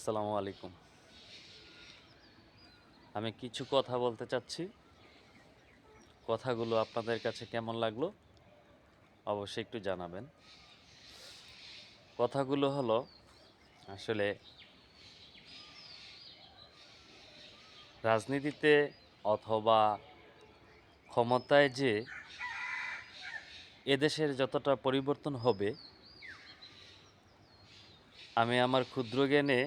আসসালামু আলাইকুম। আমি কিছু কথা বলতে চাচ্ছি। কথাগুলো আপনাদের কাছে কেমন লাগলো অবশ্যই একটু জানাবেন। কথাগুলো হলো আসলে রাজনীতিতে অথবা ক্ষমতায় যে এদেশের যতটা পরিবর্তন হবে, আমি আমার ক্ষুদ্র জ্ঞানে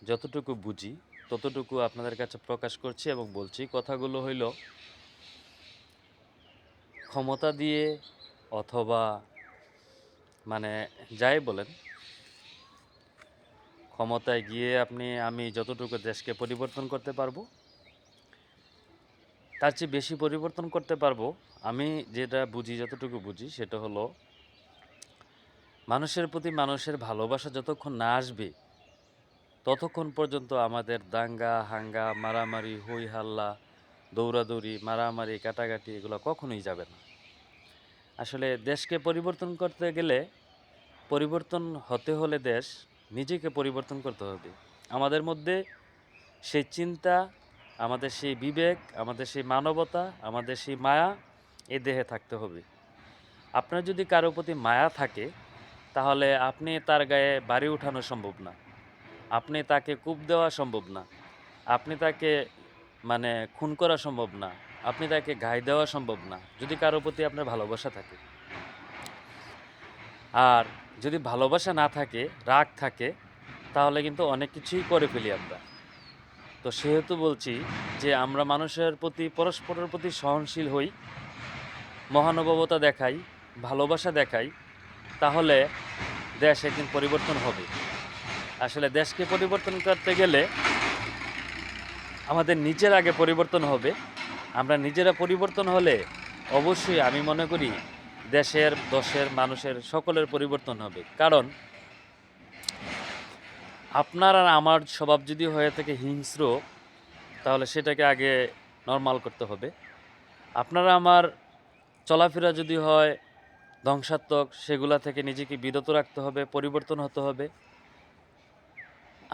যতটুকু বুঝি ততটুকু আপনাদের কাছে প্রকাশ করছি এবং বলছি। কথাগুলো হইল ক্ষমতা দিয়ে অথবা মানে যাই বলেন, ক্ষমতায় গিয়ে আমি যতটুকু দেশকে পরিবর্তন করতে পারবো তার চেয়ে বেশি পরিবর্তন করতে পারবো। আমি যেটা বুঝি, যতটুকু বুঝি সেটা হলো মানুষের প্রতি মানুষের ভালোবাসা যতক্ষণ না আসবে ততক্ষণ পর্যন্ত আমাদের দাঙ্গা হাঙ্গা মারামারি হই হাল্লা দৌড়াদৌড়ি মারামারি কাটাকাটি এগুলো কখনোই যাবে না। আসলে দেশকে পরিবর্তন করতে গেলে, পরিবর্তন হতে হলে দেশ নিজেকে পরিবর্তন করতে হবে। আমাদের মধ্যে সেই চিন্তা, আমাদের সেই বিবেক, আমাদের সেই মানবতা, আমাদের সেই মায়া এই দেহে থাকতে হবে। আপনার যদি কারো প্রতি মায়া থাকে তাহলে আপনি তার গায়ে বাড়ি উঠানো সম্ভব না, আপনি তাকে কূপ দেওয়া সম্ভব না, আপনি তাকে খুন করা সম্ভব না, আপনি তাকে গায়ে দেওয়া সম্ভব না, যদি কারো প্রতি আপনার ভালোবাসা থাকে। আর যদি ভালোবাসা না থাকে, রাগ থাকে, তাহলে কিন্তু অনেক কিছুই করে ফেলি আমরা। তো সেহেতু বলছি যে আমরা মানুষের প্রতি, পরস্পরের প্রতি সহনশীল হই, মহানুভবতা দেখাই, ভালোবাসা দেখাই, তাহলে দেশ একদিন পরিবর্তন হবে। আসলে দেশকে পরিবর্তন করতে গেলে আমাদের নিজের আগে পরিবর্তন হবে। আমরা নিজেরা পরিবর্তন হলে অবশ্যই আমি মনে করি দেশের, দশের, মানুষের সকলের পরিবর্তন হবে। কারণ আপনার আর আমার স্বভাব যদি হয়ে থাকে হিংস্র, তাহলে সেটাকে আগে নরমাল করতে হবে। আপনারা আমার চলাফেরা যদি হয় ধ্বংসাত্মক, সেগুলা থেকে নিজেকে বিরত রাখতে হবে, পরিবর্তন হতে হবে।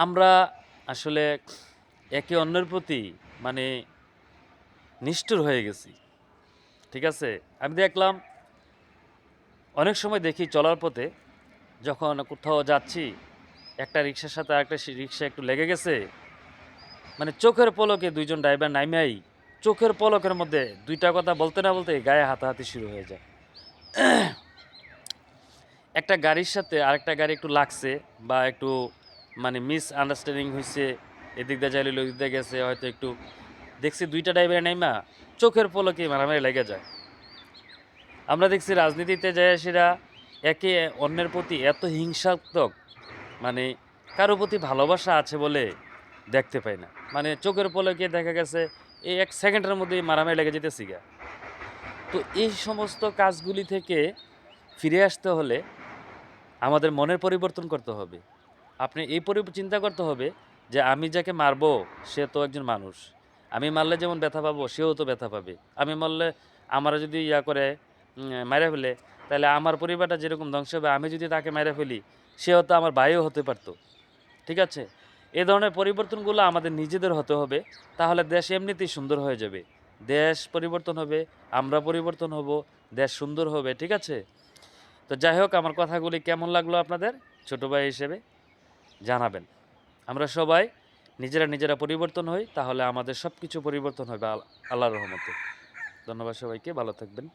আমরা আসলে একে অন্যের প্রতি মানে নিষ্ঠুর হয়ে গেছি, ঠিক আছে? আমি দেখলাম অনেক সময় দেখি চলার পথে, যখন কোথাও যাচ্ছি, একটা রিক্সার সাথে আরেকটা রিক্সা একটু লেগে গেছে, চোখের পলকে দুইজন ড্রাইভার নাইমাই চোখের পলকের মধ্যে দুইটা কথা বলতে না বলতে গায়ে হাতাহাতি শুরু হয়ে যায়। একটা গাড়ির সাথে আরেকটা গাড়ি একটু লাগছে বা একটু মিস আন্ডারস্ট্যান্ডিং হয়েছে, এদিক দিয়ে যাইলে ওদিক দিয়ে গেছে, হয়তো একটু দেখছি দুইটা ড্রাইভার নাইমা চোখের পলকে মারামারি লেগে যায়। আমরা দেখছি রাজনীতিতে যায় সেরা একে অন্যের প্রতি এত হিংসাত্মক, মানে কারো প্রতি ভালোবাসা আছে বলে দেখতে পাই না। চোখের পলকে দেখা গেছে এই 1 সেকেন্ডের মধ্যেই মারামারি লেগে যেতেছি গা। তো এই সমস্ত কাজগুলি থেকে ফিরে আসতে হলে আমাদের মনের পরিবর্তন করতে হবে। আপনি এই চিন্তা করতে হবে যে আমি যাকে মারবো সে তো একজন মানুষ। আমি মারলে যেমন ব্যথা পাবো সেও তো ব্যথা পাবে। আমি মারলে আমারা যদি করে মাইরা ফেলে, তাহলে আমার পরিবারটা যেরকম ধ্বংস হবে, আমি যদি তাকে মাইরা ফেলি সেও তো আমার ভাইও হতে পারতো। ঠিক আছে? এ ধরনের পরিবর্তনগুলো আমাদের নিজেদের হতে হবে। তাহলে দেশ এমনিতেই সুন্দর হয়ে যাবে। দেশ পরিবর্তন হবে, আমরা পরিবর্তন হব, দেশ সুন্দর হবে। ঠিক আছে? তো যাই হোক, আমার কথাগুলি কেমন লাগলো আপনাদের ছোট ভাই হিসেবে জানাবেন। আমরা সবাই নিজেরা নিজেরা পরিবর্তন হই, তাহলে আমাদের সব কিছু পরিবর্তন হবে আল্লাহর রহমতে। ধন্যবাদ সবাইকে, ভালো থাকবেন।